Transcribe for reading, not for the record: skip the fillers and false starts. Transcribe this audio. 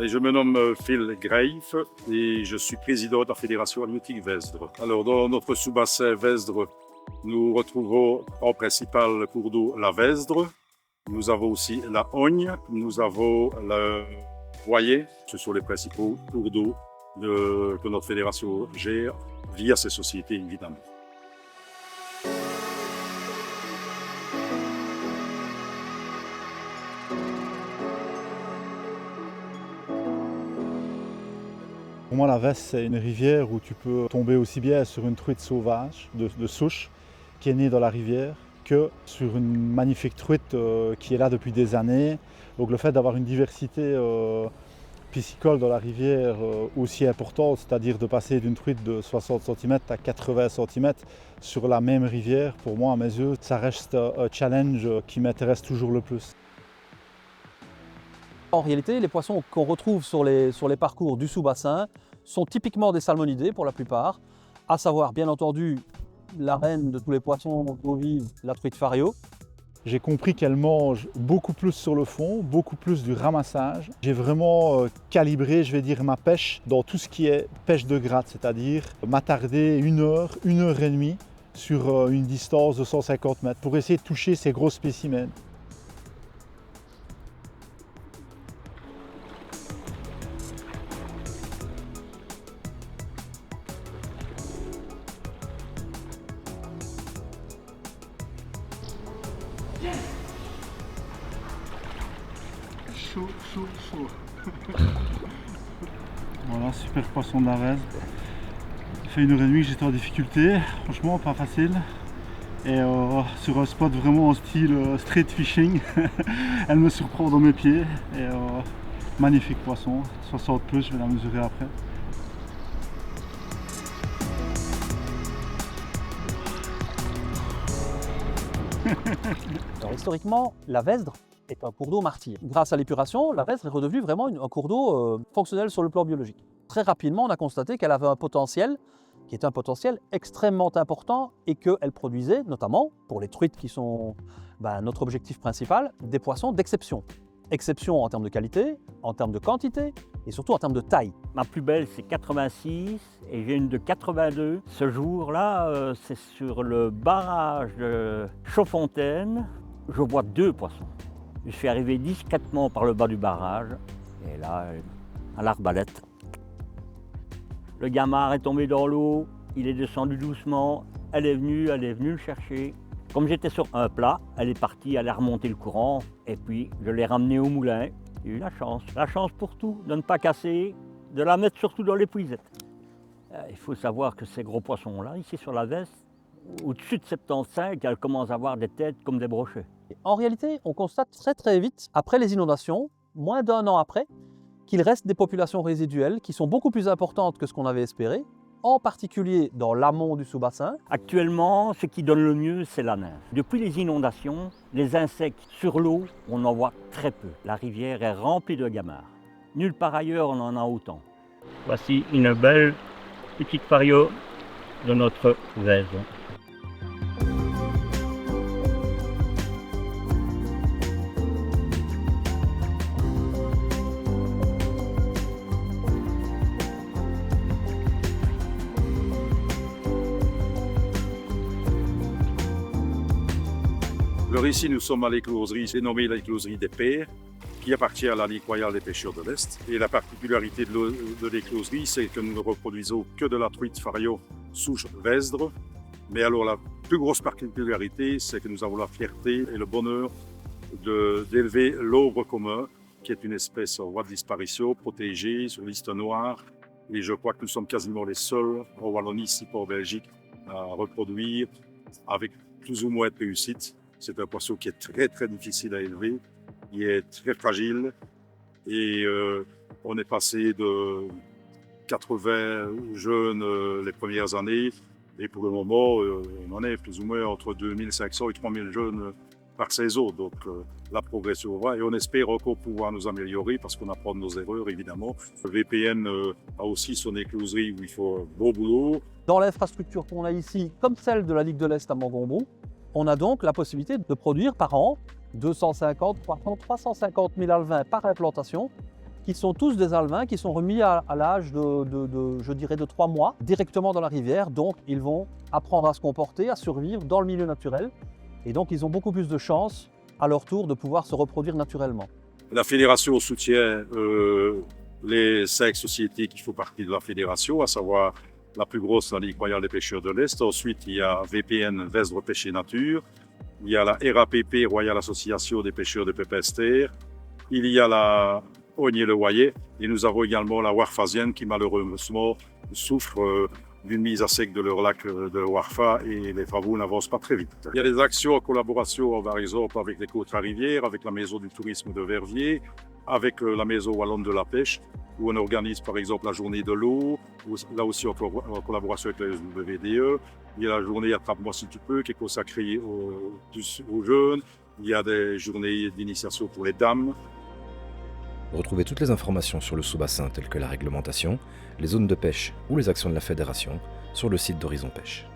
Et je me nomme Phil Greif et je suis président de la Fédération halieutique Vesdre. Alors, dans notre sous-bassin Vesdre, nous retrouvons en principal le cours d'eau la Vesdre. Nous avons aussi la Ogne, nous avons le Voyer. Ce sont les principaux cours d'eau que notre fédération gère via ces sociétés, évidemment. Pour moi, la Vesse, c'est une rivière où tu peux tomber aussi bien sur une truite sauvage de souche qui est née dans la rivière que sur une magnifique truite qui est là depuis des années. Donc le fait d'avoir une diversité piscicole dans la rivière aussi importante, c'est-à-dire de passer d'une truite de 60 cm à 80 cm sur la même rivière, pour moi, à mes yeux, ça reste un challenge qui m'intéresse toujours le plus. En réalité, les poissons qu'on retrouve sur les parcours du sous-bassin sont typiquement des salmonidés pour la plupart, à savoir bien entendu la reine de tous les poissons d'eau vive, la truite fario. J'ai compris qu'elle mange beaucoup plus sur le fond, beaucoup plus du ramassage. J'ai vraiment calibré, je vais dire, ma pêche dans tout ce qui est pêche de gratte, c'est-à-dire m'attarder une heure et demie sur une distance de 150 mètres pour essayer de toucher ces gros spécimens. Chaud. Voilà, super poisson de la Vesdre. Ça fait une heure et demie que j'étais en difficulté, franchement pas facile. Et sur un spot vraiment en style street fishing, elle me surprend dans mes pieds. Et magnifique poisson, 60 plus, je vais la mesurer après. Alors, historiquement, la Vesdre est un cours d'eau martyr. Grâce à l'épuration, la Vesdre est redevenue vraiment un cours d'eau fonctionnel sur le plan biologique. Très rapidement, on a constaté qu'elle avait un potentiel qui est un potentiel extrêmement important et qu'elle produisait, notamment pour les truites qui sont notre objectif principal, des poissons d'exception. Exception en termes de qualité, en termes de quantité et surtout en termes de taille. Ma plus belle, c'est 86 et j'ai une de 82. Ce jour-là, c'est sur le barrage de Chaudfontaine. Je vois 2 poissons. Je suis arrivé discrètement par le bas du barrage et là, à l'arbalète. Le gamard est tombé dans l'eau, il est descendu doucement, elle est venue le chercher. Comme j'étais sur un plat, elle est partie, elle a remonté le courant et puis je l'ai ramenée au moulin. J'ai eu la chance pour tout, de ne pas casser, de la mettre surtout dans l'épuisette. Il faut savoir que ces gros poissons-là, ici sur la Vesdre, au-dessus de 75, elles commencent à avoir des têtes comme des brochets. En réalité, on constate très vite, après les inondations, moins d'1 an après, qu'il reste des populations résiduelles qui sont beaucoup plus importantes que ce qu'on avait espéré, en particulier dans l'amont du sous-bassin. Actuellement, ce qui donne le mieux, c'est la nymphe. Depuis les inondations, les insectes sur l'eau, on en voit très peu. La rivière est remplie de gamards. Nulle part ailleurs, on en a autant. Voici une belle petite fario de notre Vesdre. Alors ici, nous sommes à l'écloserie, dénommée l'écloserie des Pères, qui appartient à la Ligue royale des pêcheurs de l'Est. Et la particularité de l'écloserie, c'est que nous ne reproduisons que de la truite fario souche Vesdre. Mais alors la plus grosse particularité, c'est que nous avons la fierté et le bonheur d'élever l'ogre commun, qui est une espèce en voie de disparition, protégée sur liste noire. Et je crois que nous sommes quasiment les seuls en Wallonie, ici en Belgique, à reproduire avec plus ou moins de réussite. C'est un poisson qui est très difficile à élever, il est très fragile et on est passé de 80 jeunes les premières années et pour le moment on en est plus ou moins entre 2500 et 3000 jeunes par saison. Donc la progression va et on espère encore pouvoir nous améliorer parce qu'on apprend de nos erreurs évidemment. Le VPN a aussi son écloserie où il faut un beau boulot. Dans l'infrastructure qu'on a ici, comme celle de la Ligue de l'Est à Montgomery, on a donc la possibilité de produire par an 250, 300, 350 000 alevins par implantation qui sont tous des alevins qui sont remis à l'âge je dirais, de 3 mois, directement dans la rivière. Donc, ils vont apprendre à se comporter, à survivre dans le milieu naturel. Et donc, ils ont beaucoup plus de chances, à leur tour, de pouvoir se reproduire naturellement. La fédération soutient les 5 sociétés qui font partie de la fédération, à savoir la plus grosse, la Ligue royale des pêcheurs de l'Est. Ensuite, il y a VPN, Vesdre Pêche et Nature. Il y a la RAPP, Royale Association des pêcheurs de pépestère. Il y a la Ognier-le-Royer. Et nous avons également la Warfasienne qui, malheureusement, souffre d'une mise à sec de leur lac de Warfa et les travaux n'avancent pas très vite. Il y a des actions en collaboration, par exemple, avec les Côtes-à-Rivière, avec la Maison du tourisme de Verviers, avec la Maison wallonne de la pêche, où on organise par exemple la journée de l'eau, là aussi en collaboration avec la SWDE. Il y a la journée Attrape-moi si tu peux, qui est consacrée aux jeunes. Il y a des journées d'initiation pour les dames. Retrouvez toutes les informations sur le sous-bassin telles que la réglementation, les zones de pêche ou les actions de la fédération sur le site d'Horizon Pêche.